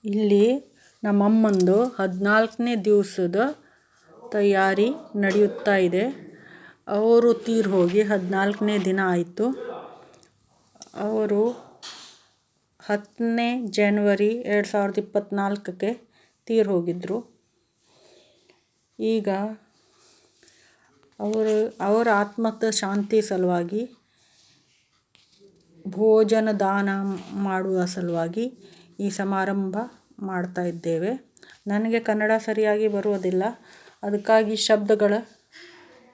ಇಲ್ಲಿ ನಮ್ಮಮ್ಮಂದು 14ನೇ ದಿವಸದ ತಯಾರಿ ನಡೆಯುತ್ತಾ ಇದೆ. ಅವರು ತೀರಿ ಹೋಗಿ 14ನೇ ದಿನ ಆಯಿತು. ಅವರು 10ನೇ ಜನವರಿ 2024ಕ್ಕೆ ತೀರಿ ಹೋಗಿದ್ದರು. ಈಗ ಅವರ ಆತ್ಮದ ಶಾಂತಿ ಸಲುವಾಗಿ ಭೋಜನ ದಾನ ಮಾಡುವ ಸಲುವಾಗಿ ಈ ಸಮಾರಂಭ ಮಾಡ್ತಾ ಇದ್ದೇವೆ. ನನಗೆ ಕನ್ನಡ ಸರಿಯಾಗಿ ಬರುವುದಿಲ್ಲ, ಅದಕ್ಕಾಗಿ ಶಬ್ದಗಳ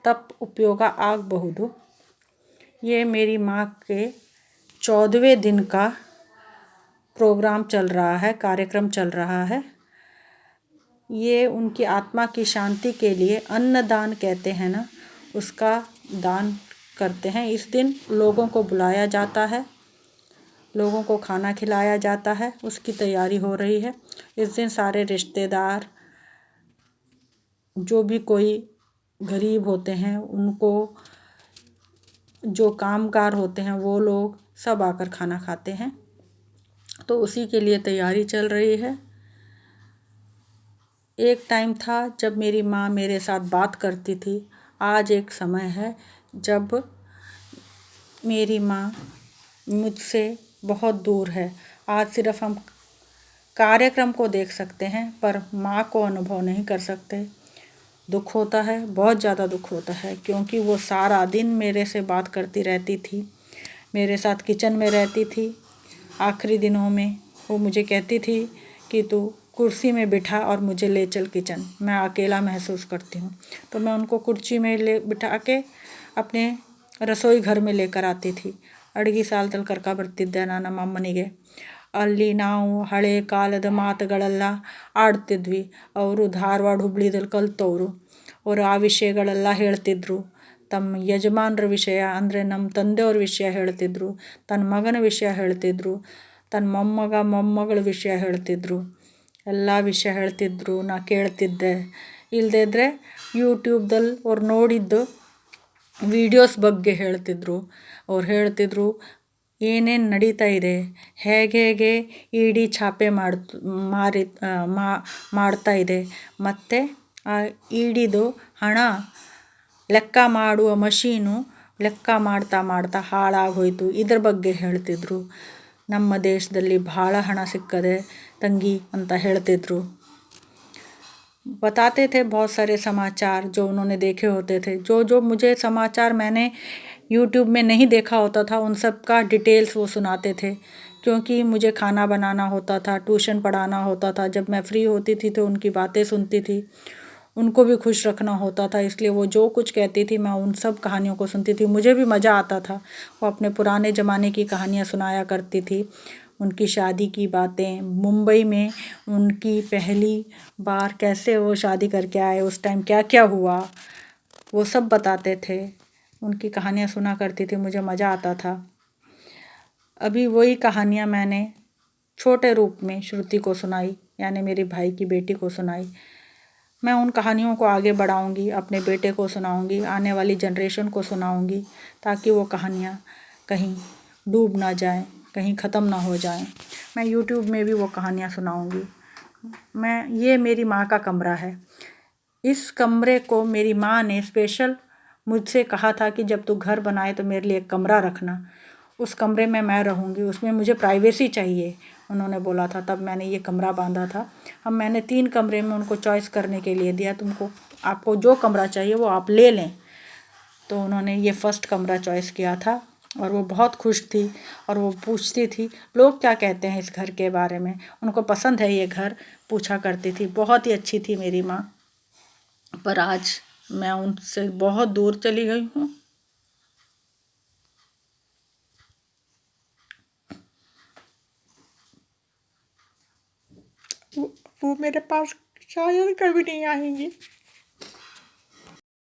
ತಪ್ಪು ಉಪಯೋಗ ಆಗಬಹುದು. ये मेरी माँ के 14वें दिन का प्रोग्राम चल रहा है, कार्यक्रम चल रहा है. ये उनकी आत्मा की शांति के लिए अन्नदान कहते हैं ना, उसका दान करते हैं. इस दिन लोगों को बुलाया जाता है, लोगों को खाना खिलाया जाता है, उसकी तैयारी हो रही है. इस दिन सारे रिश्तेदार, जो भी कोई गरीब होते हैं, उनको जो कामगार होते हैं वो लोग सब आकर खाना खाते हैं. तो उसी के लिए तैयारी चल रही है. एक टाइम था जब मेरी माँ मेरे साथ बात करती थी. आज एक समय है जब मेरी माँ मुझसे बहुत दूर है. आज सिर्फ हम कार्यक्रम को देख सकते हैं, पर माँ को अनुभव नहीं कर सकते. दुख होता है, बहुत ज़्यादा दुख होता है, क्योंकि वो सारा दिन मेरे से बात करती रहती थी, मेरे साथ किचन में रहती थी. आखिरी दिनों में वो मुझे कहती थी कि तू कुर्सी में बिठा और मुझे ले चल किचन, मैं अकेला महसूस करती हूँ. तो मैं उनको कुर्सी में बिठा के अपने रसोई घर में लेकर आती थी. ಅಡುಗೆ ಸಾಲದಲ್ಲಿ ಕರ್ಕೊಬರ್ತಿದ್ದೆ ನಾನು ನಮ್ಮಮ್ಮನಿಗೆ. ಅಲ್ಲಿ ನಾವು ಹಳೆ ಕಾಲದ ಮಾತುಗಳೆಲ್ಲ ಆಡ್ತಿದ್ವಿ. ಅವರು ಧಾರವಾಡ ಹುಬ್ಳಿದಲ್ಲಿ ಕಲಿತವ್ರು. ಅವರು ಆ ವಿಷಯಗಳೆಲ್ಲ ಹೇಳ್ತಿದ್ರು. ತಮ್ಮ ಯಜಮಾನ್ರ ವಿಷಯ ಅಂದರೆ ನಮ್ಮ ತಂದೆಯವ್ರ ವಿಷಯ ಹೇಳ್ತಿದ್ರು, ತನ್ನ ಮಗನ ವಿಷಯ ಹೇಳ್ತಿದ್ರು, ತನ್ನ ಮೊಮ್ಮಗಳ ವಿಷಯ ಹೇಳ್ತಿದ್ರು. ಎಲ್ಲ ವಿಷಯ ಹೇಳ್ತಿದ್ರು, ನಾ ಕೇಳ್ತಿದ್ದೆ. ಇಲ್ಲದೇ ಇದ್ದರೆ ಯೂಟ್ಯೂಬ್ದಲ್ಲಿ ಅವ್ರು ನೋಡಿದ್ದು ವೀಡಿಯೋಸ್ ಬಗ್ಗೆ ಹೇಳ್ತಿದ್ರು. ಅವ್ರು ಹೇಳ್ತಿದ್ರು ಏನೇನು ನಡೀತಾ ಇದೆ, ಹೇಗೆ ಇಡಿ ಛಾಪೆ ಮಾಡ್ತಾ ಇದೆ, ಮತ್ತು ಆ ಇಡಿದು ಹಣ ಲೆಕ್ಕ ಮಾಡುವ ಮಷೀನು ಲೆಕ್ಕ ಮಾಡ್ತಾ ಹಾಳಾಗೋಯ್ತು, ಇದ್ರ ಬಗ್ಗೆ ಹೇಳ್ತಿದ್ರು. ನಮ್ಮ ದೇಶದಲ್ಲಿ ಭಾಳ ಹಣ ಸಿಕ್ಕದೆ ತಂಗಿ ಅಂತ ಹೇಳ್ತಿದ್ರು. बताते थे बहुत सारे समाचार जो उन्होंने देखे होते थे. जो मुझे समाचार मैंने यूट्यूब में नहीं देखा होता था, उन सब का डिटेल्स वो सुनाते थे. क्योंकि मुझे खाना बनाना होता था, ट्यूशन पढ़ाना होता था. जब मैं फ्री होती थी तो उनकी बातें सुनती थी. उनको भी खुश रखना होता था, इसलिए वो जो कुछ कहती थी मैं उन सब कहानियों को सुनती थी. मुझे भी मज़ा आता था. वो अपने पुराने ज़माने की कहानियाँ सुनाया करती थी. उनकी शादी की बातें, मुंबई में उनकी पहली बार कैसे वो शादी करके आए, उस टाइम क्या क्या हुआ, वो सब बताते थे. उनकी कहानियाँ सुना करती थी, मुझे मज़ा आता था. अभी वही कहानियाँ मैंने छोटे रूप में श्रुति को सुनाई, यानी मेरी भाई की बेटी को सुनाई. मैं उन कहानियों को आगे बढ़ाऊंगी, अपने बेटे को सुनाऊंगी, आने वाली जनरेशन को सुनाऊंगी, ताकि वो कहानियाँ कहीं डूब ना जाएं, कहीं ख़त्म ना हो जाएं. मैं यूट्यूब में भी वो कहानियाँ सुनाऊंगी. ये मेरी माँ का कमरा है. इस कमरे को मेरी माँ ने स्पेशल मुझसे कहा था कि जब तू घर बनाए तो मेरे लिए एक कमरा रखना. उस कमरे में मैं रहूँगी, उसमें मुझे प्राइवेसी चाहिए, उन्होंने बोला था. तब मैंने ये कमरा बांधा था. अब मैंने 3 कमरे में उनको चॉइस करने के लिए दिया, आपको जो कमरा चाहिए वो आप ले लें. तो उन्होंने ये फर्स्ट कमरा चॉइस किया था और वो बहुत खुश थी. और वो पूछती थी लोग क्या कहते हैं इस घर के बारे में, उनको पसंद है ये घर, पूछा करती थी. बहुत ही अच्छी थी मेरी माँ. पर आज मैं उनसे बहुत दूर चली गई हूँ. वो मेरे पास शायद कभी नहीं आएंगी.